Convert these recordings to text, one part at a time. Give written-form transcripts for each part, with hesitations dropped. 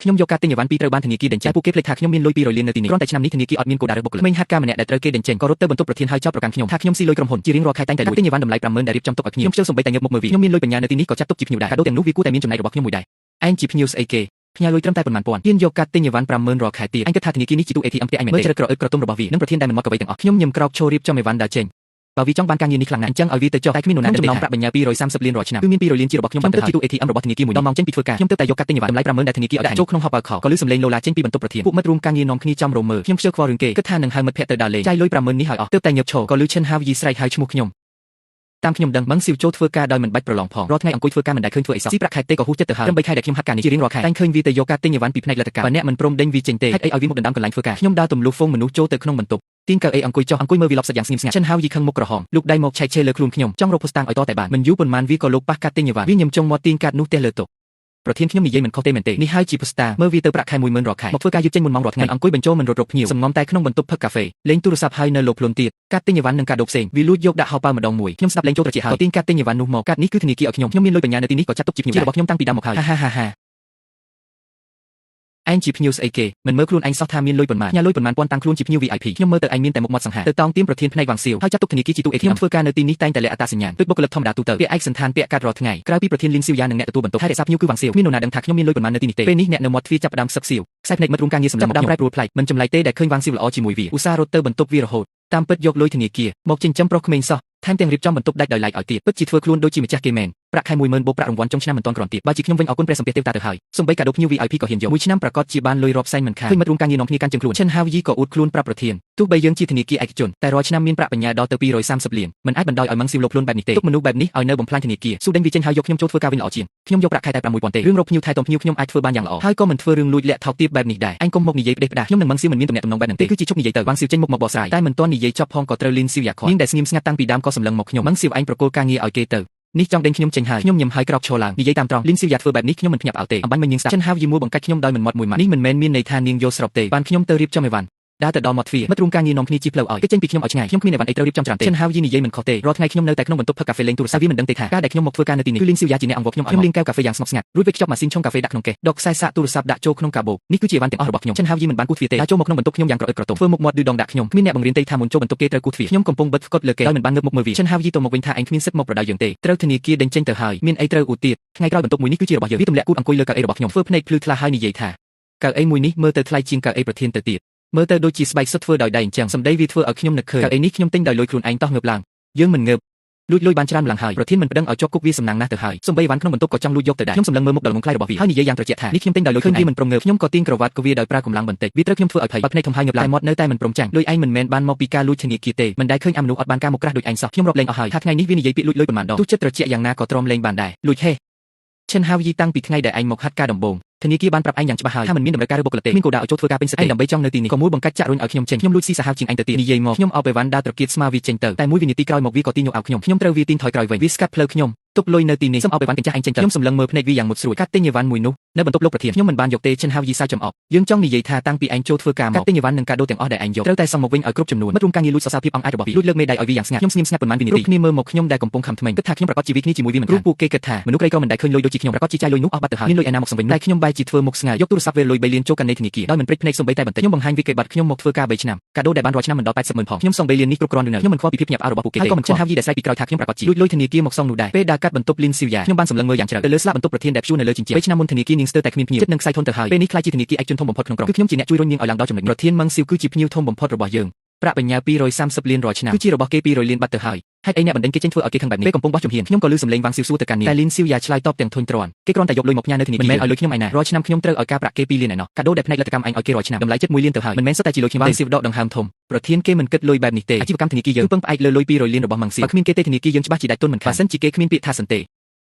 ខ្ញុំយកការទិញអីវ៉ាន់ពីត្រូវបានធនាគារដេញចេញពួកគេភ្លេចថាខ្ញុំមានលុយ200លាននៅទីនេះគ្រាន់តែឆ្នាំនេះធនាគារអត់មានគោលដៅរើសបុគ្គលិកក្មេងហាត់ការម្នាក់ដែលត្រូវគេដេញចេញក៏រត់ទៅបន្ទប់ប្រធានហើយចោទប្រកាន់ខ្ញុំថាខ្ញុំស៊ីលុយក្រុមហ៊ុនជារៀងរាល់ខែតែងតែលួចទិញអីវ៉ាន់តម្លៃ50000ដែលរៀបចំទុកឲ្យខ្ញុំខ្ជិលសំបីតែងើបមុខមើលវាខ្ញុំមានលុយបញ្ញានៅទីនេះក៏ចាត់ទុកជាភ្ញៀវដែរកាដូទាំងនោះវាគួរតែមានចំណែករបស់ខ្ញុំមួយដែរឯងជាភ្ញៀវស្អីគេផ្ញើលុយត្រឹមតែប៉ុន្មានពាន់ហ៊ានយកកាត់ទិញអីវ៉ាន់50000រាល់ខែទៀតអញគិតថាធនាគារនេះជាទូ ATM ផ្ទះអញមែនទេមើលជ្រឹកក្រអឹកក្រទុំរបស់វានិងប្រធានដែលមិនមកកវីទាំងអស់ខ្ញុំញឹមក្រោកឈររៀបចំអីវ៉ាន់ដើរចេញបើវាចង់បានការងារនេះខ្លាំងណាស់អញ្ចឹងឲ្យវាទៅចុះតែគ្មាននរណាដែលចំណងប្រាក់បញ្ញើ230លានរាល់ឆ្នាំគឺមាន200លានជារបស់ខ្ញុំខ្ញុំទៅជាទូ ATM របស់ធនាគារមួយដល់ម៉ោងចេញពីធ្វើការខ្ញុំទៅតែយកកាត់ទិញអីវ៉ាន់តម្លៃ50000ដែលធនាគារអត់ដាក់ចូលក្នុងហបអើខក៏លឺសំឡេងឡូឡាចេញពីបន្ទប់ប្រធានពួកមិត្តរួមការងារនាំគ្នាចំរោមមើលខ្ញុំខ្ជិលខ្វល់រឿងគេគិតថានឹងហៅមិត្តភ័ក្តិទៅដើរលេងចាយលុយ50000នេះឲ្យអស់ទើបតែញើបឈរក៏លឺឈិនហាវយីស្រែកហៅឈ្មោះខ្ញុំតាមខ្ញុំដឹងមឹងស៊ីវចូលធ្វើការដោយមិនបាច់ប្រឡងផងរាល់ថ្ងៃអង្គុយធ្វើការមិនដែលឃើញធ្វើអីសោះស៊ីប្រាក់ខែទេក៏ហួសចិត្តទៅហើយ3ខែដែលខ្ញុំហាត់ការនេះជារៀងរាល់ខែតែឃើញវាទៅយកការទិញអីវ៉ាន់ពីផ្នែកលទ្ធកម្មបើអ្នកមិនព្រមដេញវាចេញទេហេតុអីឲ្យវាមកដណ្ដើមកន្លែងធ្វើការខ្ញុំដើរទម្លុះហ្វូងមនុស្សចូលទៅក្នុងបន្ទប់ទីនកៅអីអង្គុយចុះអង្គុយមើលវាឡប់សាច់យ៉ាងស្ងៀមស្ងាត់ឈិនហាវយីខឹងមុខក្រហមលូកដៃមកឆែកឆេរលើខ្លួនខ្ញុំចង់រកផូស្តាងឲ្យតតែបានមិនយូរប៉ុន្មានវាក៏លោកប៉ះកាត់ទិញអីវ៉ាន់វាញឹមចុងមាត់ទីងកាត់នោះទះលើតុប្រធានខ្ញុំនិយាយមិនខុសទេមែនទេនេះហើយជាផូស្តាមើលវាទៅប្រាក់ខែ10000រាល់ខែមកធ្វើការយឺតចេញមុនម៉ោងរាល់ថ្ងៃអង្គុយបញ្ចូលមិនរត់រកភ្ញៀវសំងំតែក្នុងបន្ទប់ផឹកកាហ្វេលេងទូរស័ព្ទហើយនៅលោកខ្លួនទៀតកាត់ទិញអីវ៉ាន់និងកាដូផ្សេងវាលួចយកដាក់ហោប៉ៅម្ដងមួយខ្ញុំស្ដាប់លេងចូលត្រជាក់ហើយក៏ទីងកាត់ទិញអីវ៉ាន់នោះមកកាត់នេះគឺធនាគារឲ្យខ្ញុំមានលុយបញ្ញានៅទីនេះក៏ចាត់ទុកជាភ្ញៀវរបស់ខ្ញុំតាំងពីដើមមកហើយហាឯងជាភ្ញៀវស្អីគេមិនមើលខ្លួនឯងសោះថាមានលុយប៉ុន្មានញ៉ាលុយប៉ុន្មានពាន់តាំងខ្លួនជាភ្ញៀវ VIP ខ្ញុំមើលទៅឯងមានតែមុខមាត់សង្ហាទៅតោងទៀមប្រធានផ្នែកវាងសៀវហើយចាត់ទុកធនាគារជាទូ ATM ខ្ញុំធ្វើការនៅទីនេះតែងតែលាក់អត្តសញ្ញាណដូចបុគ្គលិកធម្មតាទូទៅពាក្យឯកសណ្ឋានពាក្យកាត់រាល់ថ្ងៃក្រៅពីប្រធានលីនសៀវយ៉ានិងអ្នកទទួលបន្ទុកហើយរក្សាភ្ញៀវគឺវាងសៀវគ្មាននរណាដឹងថាខ្ញុំមានលុយប៉ុន្មាននៅទីនេះទេពេលនេះអ្នកនៅមាត់ទ្វារចាប់ផ្ដើមសឹកសៀវខ្សែភ្នែកមិត្តរួមការងារសម្រាប់ផ្ដើមប្រែប្រួលប្លែកមិនចម្លែកទេដែលឃើញវាងសៀវល្អជាមួយវាឧស្សាហ៍រត់ទៅបន្ទប់វារហូតតាមពិតយកលុយធនាគារមកចិញ្ចឹមប្រុសក្មេងសោះថែមទាំងរៀបចំបន្ទប់ដាច់ដោយឡែកឲ្យទៀតពិតជាធ្វើខ្លួនដូចជាម្ចាស់គេមែនប្រាក់ខែ10000បូកប្រាក់រង្វាន់ចុងឆ្នាំមិនទាន់គ្រាន់ទៀតបើជាខ្ញុំវិញអរគុណព្រះសម្ពាធទេវតាទៅហើយសូម្បីកាដូភ្ញៀវ VIP ក៏ហ៊ានយកមួយឆ្នាំប្រកាសជាបានលុយរាប់សែនមិនខានឃើញមិត្តរួមការងារនាំគ្នាកាន់ជើងខ្លួនឈិនហាវយីក៏អួតខ្លួនប្រាប់ប្រធានទោះបីយើងជាធនាគារឯកជនតែរាល់ឆ្នាំមានប្រាក់បញ្ញើដល់ទៅ230លានមិនអាចបណ្ដោយឲ្យម៉ងស៊ីវលោកខ្លួនបែបនេះទេទុកមនុស្សបែបនេះឲ្យនៅបំផ្លាញធនាគារស៊ូដេញវាចេញហើយយកខ្ញុំចូលធ្វើការវិញល្អជាងខ្ញុំយកប្រាក់ខែតែ6000ទេរឿងរកភ្ញៀវថែទាំភ្ញៀវខ្ញុំអាចធ្វើបានយ៉ាងល្អហើយក៏មិនធ្វើរឿងលួចលាក់ថោកទាបបែបនេះដែរអញកុំមកនិយាយផ្ដេសផ្ដាសខ្ញុំនឹងម៉ងស៊ីវមិនមានទំនាក់ទំនងបែបហ្នឹងទេគឺជាជប់និយាយទៅម៉ងស៊ីវចេញមុខមកបកស្រាយតែមិនទាន់និយាយចប់ផងក៏ត្រូវលីនស៊ីវយ៉ាខនាងដែលស្ងៀមស្ងាត់តាំងពីដើមក៏សម្លឹងមកខ្ញុំម៉ងស៊ីវឯងប្រកូលការងារឲ្យគេទៅនេះចង់ដេញខ្ញុំចេញហើយខ្ញុំញឹមហើយក្រោកឈរឡើងនិយាយតាមត្រង់លីនស៊ីវយ៉ាធ្វើបែបនេះខ្ញុំមិនភ្ញាក់ផ្អើលទេអំបញ្ញមិញនាងស្ដាប់ចិនហាវយីមួបង្កាច់ខ្ញុំដោយមិនមាត់មួយម៉ាត់នេះមិនមែនមានន័យថានាងយកស្របទេបានខ្ញុំទៅរៀបចំអីវ៉ាន់ដើរទៅដល់មាត់ទ្វារមិត្តរួមការងារនាំគ្នាជិះផ្លូវឲ្យគេចេញពីខ្ញុំឲ្យឆ្ងាយខ្ញុំគ្មានអីវ៉ាន់អីត្រូវរៀបចំច្រើនទេចិនហាវយីនិយាយមិនខុសទេរាល់ថ្ងៃខ្ញុំនៅតែក្នុងបន្ទប់ផឹកកាហ្វេលេងទូរស័ព្ទវាមិនដឹងទេថាការដែលខ្ញុំមកធ្វើការនៅទីនេះគឺលីនស៊ីវយ៉ាជាអ្នកអង្វរខ្ញុំលាងកែវកាហ្វេយ៉ាងស្ងប់ស្ងាត់រួចវាខ្ចប់ម៉ាស៊ីនឆុងកាហ្វេដាក់ក្នុងកេសដកខ្សែសាកទូរស័ព្ទដាក់ចូលក្នុងកាបូបនេះគឺជាអីវ៉ាន់ទាំងអស់របស់ខ្ញុំចិនហាវយីមិនបានគូទ្វារទេដើរចូលមកក្នុងបន្ទប់ខ្ញុំយ៉ាងក្រអឹកក្រទមធ្វើមុខមាត់ឌឺដងដាក់ខ្ញុំគ្មានអ្នកបង្រៀនទេថាមុនចូលបន្ទប់គេត្រូវគូទ្វារខ្ញុំកំពុងបិទស្កុតលើគេដោយមិនបានងើបមុខមើលវាចិនហាវយីទៅមកវិញថាឯងគ្មានសិទ្ធិមកប្រដៅយើងទេត្រូវធនាគារដេញចេញទៅហើយមានអីត្រូវអ៊ូទៀតថ្ងៃក្រោយបន្ទប់មួយនេះគឺជារបស់យើងវាទម្លាក់គូតអង្គុយលើកៅអីរបស់ខ្ញុំធ្វើភ្នែកភ្លឺថ្លាហើយនិយាយថាកៅអីមួយនេះមើលទៅថ្លៃជាងកៅអីប្រធានទៅទៀតមើលទៅដូចជាស្បែកសុទ្ធធ្វើដោយដៃអញ្ចឹងសម្ដីវាធ្វើឲ្យខ្ញុំនឹកឃើញកៅអីនេះខ្ញុំទិញដោយលុយខ្លួនឯងតោះងើបឡើងយើងមិនងើបលួចលុយបានច្រើនម្ល៉េះហើយប្រធានមិនប្តឹងឲ្យជាប់គុកវាសំណាងណាស់ទៅហើយសំបីវ៉ាន់ក្នុងបន្ទប់ក៏ចង់លួចយកទៅដែរខ្ញុំសម្លឹងមើលមុខដល់មុខខ្លាយរបស់វាហើយនិយាយយ៉ាងត្រជាក់ថានេះខ្ញុំទិញដោយលុយខ្លួនឯងមិនព្រមងើបខ្ញុំក៏ទាញក្រវ៉ាត់ក៏វាដោយប្រើកម្លាំងបន្តិចវាត្រូវខ្ញុំធ្វើឲ្យភ័យបើភ្នែកធំហើយងើបឡើងមាត់នៅតែមិនព្រមចាំងលុយឯងមិនមែនបានមកពីការលួចធនាគារទេមិនដែលឃើញអាមនុស្សអត់បានការមកក្រាស់ដូចឯងសោះខ្ញុំរាប់លេងអស់ហើយថាថ្ងៃនេះវានិយាយពាក្យលួចលុយប៉ុន្មានដងទោះចិត្តត្រជាក់យ៉ាងណាក៏ទ្រាំលេងបានដែរលួចហេឈិនហាវយីតាំងពីថ្ងៃដែលឯងមកហាត់ការដំបូងធនាគារបានប្រាប់ឯងយ៉ាងច្បាស់ហើយថាមិនមានតម្រូវការរើបុគ្គលិកទេមានគោលដៅឲ្យចូលធ្វើការពេញសិទ្ធិឯងដើម្បីចង់នៅទីនេះក៏មួយបង្កាច់ចាក់រុញឲ្យខ្ញុំចេញខ្ញុំលួចស៊ីសាហាវជាងឯងទៅទៀតនិយាយមកខ្ញុំអោបអីវ៉ាន់ដើរត្រកៀកស្មាវាចេញទៅតែមួយវិនាទីក្រោយមកវាក៏ទីញយកឲ្យខ្ញុំត្រូវវាទីងថយក្រោយវិញវាស្កាត់ផ្លូវខ្ញុំទុកលុយនៅទីនេះសូមអោបអីវ៉ាន់ទាំងចាស់ឯងចេញទៅខ្ញុំសម្លឹងមើលភ្នែកវាយ៉ាងមុតស្រួចកាត់ទិញអីវ៉ាន់មួយនោះនៅបន្ទប់លោកប្រធានខ្ញុំមិនបានយកទេឈិនហាវយីសាចំអប់យើងចង់និយាយថាតាំងពីឯងចូលធ្វើការមកកាត់ទិញអីវ៉ាន់និងកាដូទាំងអស់ដែលឯងយកត្រូវតែសងមកវិញឲ្យគ្រប់ចំនួនមិត្តរួមការងារលួចសរសើរភាពអង្អាចរបស់វាលួចលើកមេដៃឲ្យវាយ៉ាងស្ងាត់ខ្ញុំស្ងៀមស្ងាត់ប៉ុន្មានវិនាទីគ្នាមើលមកខ្ញុំដែលកំពុងខំថ្មីគិតថាខ្ញុំប្រកាសជាវិគ្នាជាមួយវាមិនខានពួកគេគិតថាមនុស្សក្រីក្រមិនដែលឃើញលុយដូចជាខ្ញុំប្រកាសជាចាយលុយនោះអស់បាត់ទៅហើយមានលុយឯណាមកសំវិញតែខ្ញុំបែរជាធ្វើមុខស្ងាយយកទូរស័ព្ទវាលុយ3លានចូលកាន់នៃធនាគារដោយមិនព្រិចភ្នែកសំបីតែបន្តិចខ្ញុំបង្ហាញវាគេបាត់ខ្ញុំមកធ្វើការ3ឆ្នាំកាដូដែលបានរាល់ឆ្នាំមិនដល់800000ផងខ្ញុំសង3លាននេះគ្រប់គ្រាន់ឬនៅខ្ញុំមិនខ្វល់ពីភាពញាប់អារបស់ពួកគេទេហើយក៏មិនចិនហាវយីដែលស្រែកពីក្រោយថាខ្ញុំប្រកាសជាលួចលុយធនាគារមកសងនោះដែរពេលដើរកាត់បន្ទប់លីនស៊ីវយ៉ាខ្ញុំបានសម្លឹងមើលយ៉ាងច្រើនទៅលើស្លាកបន្ទប់ប្រធានដែលព្យួរនៅលើជញ្ជាំង3ឆ្នាំមុនធនាគារនាងស្ទើរតែគ្មានភ្ញៀវចិត្តនឹងខ្សែធនទៅហើយពេលនេះខ្លាចជាធនាគារឯកជនធំបំផុតក្នុងក្រុងគឺខ្ញុំជាអ្នកជួយរុញនាងឲ្យឡើងដល់ចំណុចប្រធានម៉ងស៊ីវគឺជាភ្ញៀវធំបំផុតរបស់យើងប្រាក់បញ្ញើ230លានរាល់ឆ្នាំគឺជារបស់គេ200លានបាត់ទៅហើយហេតុអីអ្នកបណ្ដេញគេចេញធ្វើឲ្យគេខឹងបែបនេះពេលកំពុងបោះជំហានខ្ញុំក៏លឺសំឡេងវាងស៊ីវសួរទៅកាន់នាងតែលីនស៊ីវយ៉ាឆ្លើយតបទាំងធុញទ្រាន់គេគ្រាន់តែយកលុយមកផ្ញើនៅធនាគារមិនមែនឲ្យលុយខ្ញុំឯណារាល់ឆ្នាំខ្ញុំត្រូវឲ្យការប្រាក់គេ2លានឯណោះកាដូដែលផ្នែកលទ្ធកម្មអញឲ្យគេរាល់ឆ្នាំតម្លៃចិត្ត1លានទៅហើយមិនមែនសុទ្ធតែជាលុយខ្ញុំទេស៊ីវដកដង្ហើមធំប្រធានគេមិនគិតលុយបែបនេះទេអាជីវកម្មធនាគារយើងពឹងផ្អែកលើលុយ200លានរបស់ម៉ងស៊ីវបើគ្មានគេទេធនាគារយើងច្បាស់ជាដាច់ទុនមិនខានបើសិនជាគេគ្មានពាក្យថាសន្ត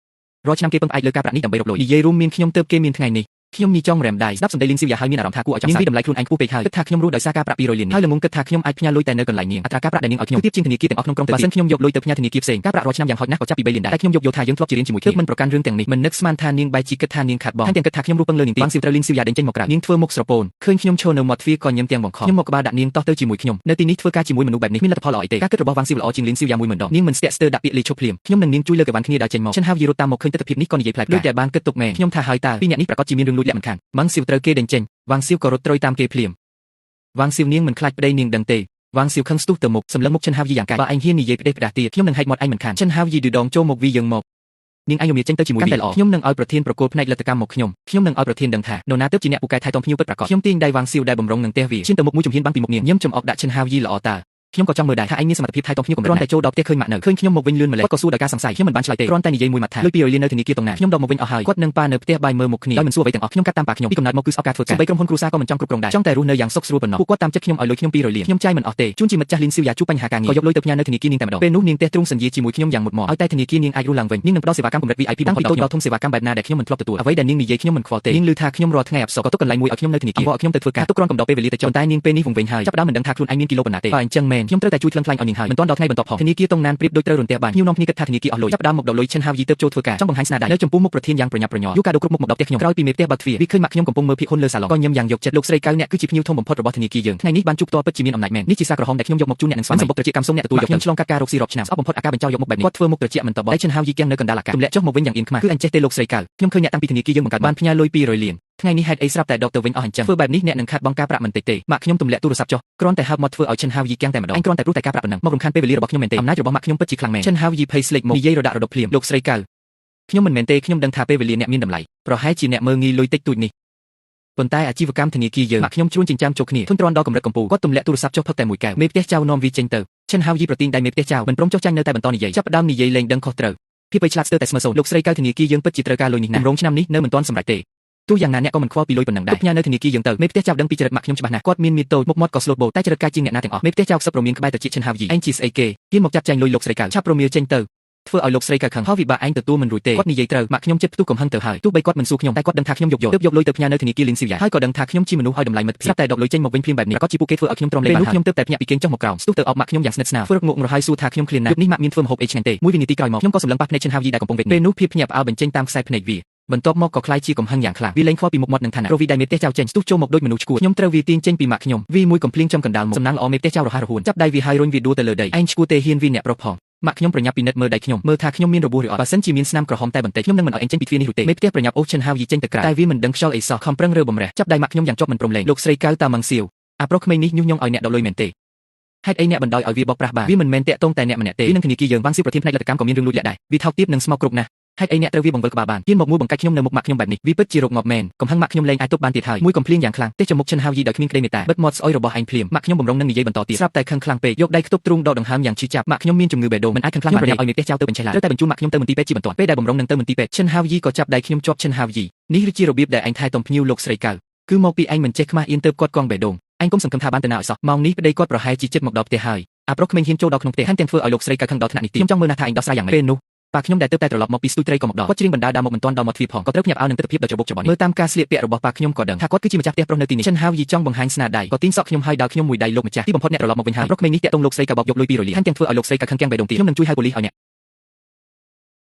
ិរាល់ឆ្នាំគេពឹងផ្អែកលើការប្រាក់នេះដើម្បីរកលុយនិយាយរួមមានខ្ញុំទៅគេមានថ្ងៃនេះខ្ញុំញីចង់រែមដៃស្ដាប់សម្ដីលីនស៊ីវយ៉ាហើយមានអារម្មណ៍ថាគួរឲ្យចង់សាច់នាងវាតម្លៃខ្លួនឯងខ្ពស់ពេកហើយគិតថាខ្ញុំរស់ដោយសារការប្រាក់200លាននេះហើយល្ងងគិតថាខ្ញុំអាចផ្ញើលុយតែនៅកន្លែងនាងអត្រាការប្រាក់ដែលនាងឲ្យខ្ញុំទាបជាងធនាគារទាំងអស់ក្នុងក្រុងទៅបើសិនខ្ញុំយកលុយទៅផ្ញើធនាគារផ្សេងការប្រាក់រាល់ឆ្នាំយ៉ាងហោចណាស់ក៏ចាប់ពី3លានដែរតែខ្ញុំយកថាយើងធ្លាប់ជារៀនជាមួយគ្នាមិនប្រកាន់រឿងទាំងនេះមិននឹកស្មានថានាងបែរជាគិតថានាងខាត់បងហើយទាំងគិតថាខ្ញុំរੂពឹងលើនាងទីបាំងស៊ីវត្រូវលីនស៊ីវយ៉ាដេញចេញមកក្រៅនាងធ្វើមុខស្រពោនឃើញខ្ញុំឈរនៅមាត់ទ្វារក៏ញឹមទាំងបង្ខំខ្ញុំមកក្បាលដាក់នាងតោះទៅជាមួយខ្ញុំនៅទីនេះធ្វើការជាមួយមនុស្សបែបនេះមានលទ្ធផលល្អអីទេការគិតរបស់វាងស៊ីវល្អជាងលីនស៊ីវយ៉ាមួយម្ដងនាងមិនស្ទាក់ស្ទើរដាក់ពាក្យលេឈប់ភ្លាមខ្ញុំនឹងនាងជួយលើកអីវ៉ាន់គ្នាដើរចេញមកឈិនហាវយីរត់តាមមកឃើញទស្សនវិជ្ជានេះក៏និយាយប្លែកដូចតែបានគិតទុកមែនខ្ញុំថាហើយតើពីរអ្នកនេះប្រកាសជាមានរឿង លួចលាក់មិនខានម៉ាំងសៀវត្រូវគេដេញចេញវ៉ាងសៀវក៏រត់ត្រុយតាមគេភ្លាមវ៉ាងសៀវនាងមិនខ្លាចប្តីនាងដឹងទេវ៉ាងសៀវខឹងស្ទុះទៅមុខសម្លឹងមុខចិនហាវយីយ៉ាងកាចបើឯងហ៊ាននិយាយផ្ដេសផ្ដាស់ទៀតខ្ញុំនឹងហែកមាត់ឯងមិនខានចិនហាវយីឌឺដងចូលមកវីយើងមកនាងឯងយំចេញទៅជាមួយវាខ្ញុំនឹងឲ្យប្រធានប្រគល់ផ្នែកលទ្ធកម្មមកខ្ញុំនឹងឲ្យប្រធានដឹងថានរណាទើបជាអ្នកពូកែថែទាំភ្ញៀវពិតប្រាកដខ្ញុំទាញដៃវ៉ាងសៀវដែលបំរុងនឹងផ្ទះវាឈានទៅមុខមួយជំហានបាំងពីមុខនាងញឹមចំអកដាក់ចិនហាវយីល្អតើខ្ញុំក៏ចង់មើលដែរថាឯងមានសមត្ថភាពថែទាំភ្ញៀវកម្រិតណាគ្រាន់តែចូលដល់ផ្ទះឃើញម៉ាក់នៅឃើញខ្ញុំមកវិញលឿនម្លេះគាត់ក៏សួរដោយការសង្ស័យខ្ញុំមិនបានឆ្លើយទេគ្រាន់តែនិយាយមួយម៉ាត់ថាលុយពីរលាននៅធនាគារតុងណាខ្ញុំដកមកវិញអស់ហើយគាត់នឹងប៉ានៅផ្ទះបាយមើលមុខគ្នាដោយមិនសួរអ្វីទាំងអស់ខ្ញុំកាត់តាមប៉ាខ្ញុំពីកំណើតមកគឺស្អប់ការធ្វើការបីក្រុមហ៊ុនគ្រួសារក៏មិនចង់គ្រប់គ្រងដែរចង់តែរស់នៅយ៉ាងសុខស្រួលប៉ុណ្ណោះពួកគាត់តាមចិត្តខ្ញុំឲ្យលុយខ្ញុំ200លានខ្ញុំចាយមិនអស់ទេជួនជាមិត្តចាស់លីនស៊ីវយ៉ាជួបបញ្ហាការងារក៏យកលុយទៅផ្ញើនៅធនាគារនាងតែម្ដងពេលនោះនាងទះទ្រង់សន្យាជាមួយខ្ញុំយ៉ាងមុតមមឲ្យតែធនាគារនាងអាចរស់ឡើងវិញនាងនឹងផ្ដល់សេវាកម្មកម្រិត VIP តាំងពីតូចដល់ធំសេវាកម្មបែបណាដែលខ្ញុំមិនធ្លាប់ទទួលអ្វីដែលនាងនិយាយខ្ញុំមិនខ្វល់ទេនាងឮថាខ្ញុំរាល់ថ្ងៃអផ្សរក៏ទុកកន្លែងមួយឲ្យខ្ញុំនៅធនាគារឲ្យខ្ញុំទៅធ្វើការទុកគ្រាន់កំដរពេលវេលាទៅចុះតែនាងពេលនេះវង្វេងហើយចាប់ដើមមិនដឹងថាខ្លួនឯងមានគីឡូប៉ុណ្ណាទេបើអញ្ចឹងមែនខ្ញុំត្រូវតែជួយថ្លឹងថ្លែងឲ្យនាងហើយមិនទាន់ដល់ថ្ងៃបន្ទាប់ផងធនាគារតុងណានប្រៀបដូចត្រូវរន្ទះបាញ់ខ្ញុំនាំគ្នាគិតថាធនាគារអស់លុយចាប់ដើមមកដកលុយឈិនហាវយីទៅចូលធ្វើការចង់បង្ហាញស្នាដៃនៅចំពោះមុខប្រធានយ៉ាងប្រញាប់ប្រញាល់យូកាដូគ្រប់មុខមកដល់ផ្ទះខ្ញុំក្រោយពីមេផ្ទះបើកទ្វារវាឃើញម៉ាក់ខ្ញុំកំពុងមើលភាគហ៊ុនលើសាឡុងក៏ញឹមយ៉ាងយកចិត្តលោកស្រីកៅអ្នកគឺជាភ្ញៀវធំបំផុតរបស់ធនាគារយើងថ្ងៃនេះបានជួបផ្ទាល់ពិតជាមានអំណាចមែននេះជាសារក្រហមដែលខ្ញុំយកមកជូនអ្នកនឹងស្វាមីសម្បុកត្រជាកម្មសូមអ្នកទទួលយកខ្ញុំឆ្លងកាត់ការរកស៊ីរាប់ឆ្នាំស្អប់បំផុតអាការបញ្ចោយកមុខបែបនេះគាត់ធ្វើមុខត្រជាមិនតបតែឈិនហាវយីគៀងនៅកណ្ដាលអាកាសទម្លាក់ចុះមកវិញយ៉ាងអៀនខ្មាស់គឺអញចេះទេលោកស្រីកៅខ្ញុំឃើញអ្នកតាំងពីធនាគារយើងបង្កើតបានផ្ញើលុយ200លានថ្ងៃនេះហេតុអីស្រាប់តែដកទៅវិញអស់អញ្ចឹងធ្វើបែបនេះអ្នកនឹងខាត់បង់ការប្រាក់មិនតិចទេម៉ាក់ខ្ញុំទម្លាក់ទូរស័ព្ទចុះគ្រាន់តែហើបមកធ្វើឲ្យឈិនហាវយីគៀងតែម្ដងអញគ្រាន់តែព្រោះតែការប្រាក់ប៉ុណ្ណឹងមករំខានពេលវេលារបស់ខ្ញុំមែនទេអំណាចរបស់ម៉ាក់ខ្ញុំពិតជាខ្លាំងមែនឈិនហាវយីភ័យស្លេកមកនិយាយរដាក់រដប់ភ្លាមលោកស្រីកៅខ្ញុំមិនមែនទេខ្ញុំដឹងថាពេលវេលាអ្នកមានតម្លៃប្រហែលជាអ្នកមើលងាយលុយតិចតួចនេះប៉ុន្តែអាជីវកម្មធនាគារយើងម៉ាក់ខ្ញុំជ្រួញចិញ្ចាមចូលគ្នាធុញទ្រាន់ដល់កម្រិតកំពូលគាត់ទម្លាក់ទូរស័ព្ទចុះផឹកតែមួយកែវមេផ្ទះចៅនាំវាចេញទៅឈិនហាវយីប្រទីនដៃមេផ្ទះចៅមិនព្រមចុះចាញ់នៅតែបន្តនិយាយចាប់ផ្ដើមនិយាយលេងដឹងខុសត្រូវភាពឆ្លាតស្ទើរតែស្មើសូន្យលោកស្រីកៅធនាគារយើងពិតជាត្រូវការលុយនេះណាស់រងឆ្នាំនេះនៅមិនទាន់សម្រេចទេទោះយ៉ាងណាអ្នកក៏មិនខ្វល់ពីលុយប៉ុណ្ណឹងដែរផ្ញើនៅធនាគារយើងទៅមេផ្ទះចៅដឹងពីចរិតម៉ាក់ខ្ញុំច្បាស់ណាស់គាត់មានមាឌតូចមុខមាត់ក៏ស្លូតបូតែចរិតកាយជាងអ្នកណាទាំងអស់មេផ្ទះចៅខ្សឹបរមៀនក្បែរទៅជាឈិនហាវយីឯងជាស្អីគេហ៊ានមកចាប់ចាញ់លុយលោកស្រីកៅឆាប់រមៀលចេញទៅធ្វើឲ្យលោកស្រីកៅខឹងហើយវិបាកឯងទទួលមិនរួចទេគាត់និយាយត្រូវម៉ាក់ខ្ញុំចិត្តផ្ទុះកំហឹងទៅហើយទោះបីគាត់មិនសួរខ្ញុំតែគាត់ដឹងថាខ្ញុំយកលុយទៅផ្ញើនៅធនាគារលីនស៊ីវយ៉ាហើយក៏ដឹងថាខ្ញុំជាមនុស្សឲ្យតម្លៃមិត្តភាពស្រាប់តែដកលុយចេញមកវិញភ្លាមបែបនេះក៏ជាពួកគេធ្វើឲ្យខ្ញុំទ្រាំលេងបានហើយខ្ញុំទើបតែភ្ញាក់ពីគេងចុះមកក្រោមស្ទុះទៅអបម៉ាក់ខ្ញុំយ៉ាងស្និទ្ធស្នាលធ្វើរកងក់រហ័យសួរថាខ្ញុំឃ្លានណាស់នេះម៉ាក់មានធ្វើម្ហូបអីឆ្ងាញ់ទេមួយវិនាទីក្រោយមកខ្ញុំក៏សម្លឹងប៉ះភ្នែកឈិនហាវយីដែលកំពុងវេទពេលនោះភាពភ្ញាក់ផ្អើលបញ្ចេញតាមខ្សែភ្នែកវាបន្ទាប់មកក៏คล้ายជាកំហឹងយ៉ាងខ្លាំងវាលែងខ្វល់ពីមុខមាត់នឹងឋានៈរវីដៃមេផ្ទះចៅចេញស្ទុះចូលមកដូចមនុស្សឈួតខ្ញុំត្រូវវាទាញចេញពីម៉ាក់ខ្ញុំវាមួយកំភ្លៀងចំកណ្ដាលមុខសំណាងល្អមេផ្ទះចៅរហ័សរហួនចាប់ដៃវាហើយរុញវាដួលទៅលើដីឯងឈួតទេហ៊ានវាអ្នកប្រុសផងម៉ាក់ខ្ញុំប្រញាប់ពិនិត្យមើលដៃខ្ញុំមើលថាខ្ញុំមានរបួសឬអត់បើសិនជាមានស្នាមក្រហមតែបន្តិចខ្ញុំនឹងមិនឲ្យឯងចេញពីទ្វារនេះរួចទេមេផ្ទះប្រញាប់អូសឈិនហាវយីចេញទៅក្រៅតែវាមិនដឹងខ្យល់អីសោះខំប្រឹងរើបំរះចាប់ដៃម៉ាក់ខ្ញុំយ៉ាងជាប់មិនព្រមលែងលោកស្រីកៅតាម៉ាំងសៀវអាប្រុសក្មេងនេះញុះញង់ឲ្យអ្នកដកលុយមែនទេហេតុអីអ្នកបណ្ដោយឲ្យវាបោកប្រាស់បានវាមិនមែនតាក់ទងតែអ្នកម្នាក់ទេវានឹងធនាគារយើងវ៉ាងសៀវប្រធានផ្នែកលទ្ធកម្មក៏មានរឿងលួចលាក់ដែរវាថោកទាបនិងស្មោកគ្រប់ណាស់ហេតុអីអ្នកត្រូវវាបង្វិលក្បាលបានហ៊ានមកមួយបង្កាច់ខ្ញុំនៅមុខម៉ាក់ខ្ញុំបែបនេះវាពិតជារកងាប់មែនកំហឹងម៉ាក់ខ្ញុំលែងអាចទប់បានទៀតហើយមួយកំភ្លៀងយ៉ាងខ្លាំងទេចមុខឈិនហាវយីដោយគ្មានក្តីមេត្តាបិទមាត់ស្អុយរបស់ឯងភ្លាមម៉ាក់ខ្ញុំបំរុងនឹងនិយាយបន្តទៀតស្រាប់តែខឹងខ្លាំងពេកយកដៃខ្ទប់ទ្រូងដកដង្ហើមយ៉ាងឈឺចាប់ម៉ាក់ខ្ញុំមានជំងឺបេះដូងមិនអាចខឹងខ្លាំងបានទេឲ្យមេផ្ទះចៅទៅបញ្ឆេះឡើយត្រូវតែបញ្ជូនម៉ាក់ខ្ញុំទៅមន្ទីរពេទ្យជាបន្ទាន់ពេលដែលបំរុងនឹងទៅមន្ទីរពេទ្យឈិនហាវយីក៏ចាប់ដៃខ្ញុំជាប់ឈិនហាវយីនេះគឺជារបៀបដែលឯងថែទាំភ្ញៀវលោកស្រីកៅគឺមកពីឯងមិនចេះខ្មាស់អៀនទៅគាត់កង់បេះដូងឯងកុំសង្ឃឹមថាបានទៅណាឲ្យសោះម៉ោងនេះប្តីគាត់ប្រហែលជាចិត្តមកដល់ផ្ទះហើយអាប្រុសក្មេងហ៊ានចូលដល់ក្នុងផ្ទះហាន់ទាំងធ្វើឲ្យលោកស្រីកៅខឹងដល់ថ្នាក់នេះខ្ញុំចង់មើលណាស់ថាឯងដោះស្រាយយ៉ាងម៉េចពេលនោះប៉ាខ្ញុំដែលទើបតែត្រឡប់មកពីស្ទូចត្រីក៏មកដល់គាត់ច្រៀងបណ្ដាដើមមកមិនទាន់ដល់មាត់ទ្វារផងក៏ត្រូវភ្ញាក់ផ្អើលនឹងទស្សនវិជ្ជាដ៏ច្របូកច្របល់នេះមើលតាមការស្លៀកពាក់របស់ប៉ាខ្ញុំក៏ដឹងថាគាត់គឺជាម្ចាស់ផ្ទះប្រុសនៅទីនេះឈិនហាវយីចង់បង្ហាញស្នាដៃក៏ទាញសក់ខ្ញុំហើយដល់ខ្ញុំមួយដៃលោកម្ចាស់ទីបំផុតអ្នកត្រឡប់មកវិញហើយប្រុសក្មេងនេះតាក់ទងលោកស្រីកៅបោកយកលុយ200លានហាន់ទាំងធ្វើឲ្យលោកស្រីកៅខឹងទាំងបេះដូងទៀតខ្ញុំនឹងជួយហៅប៉ូលីសឲ្យអ្នក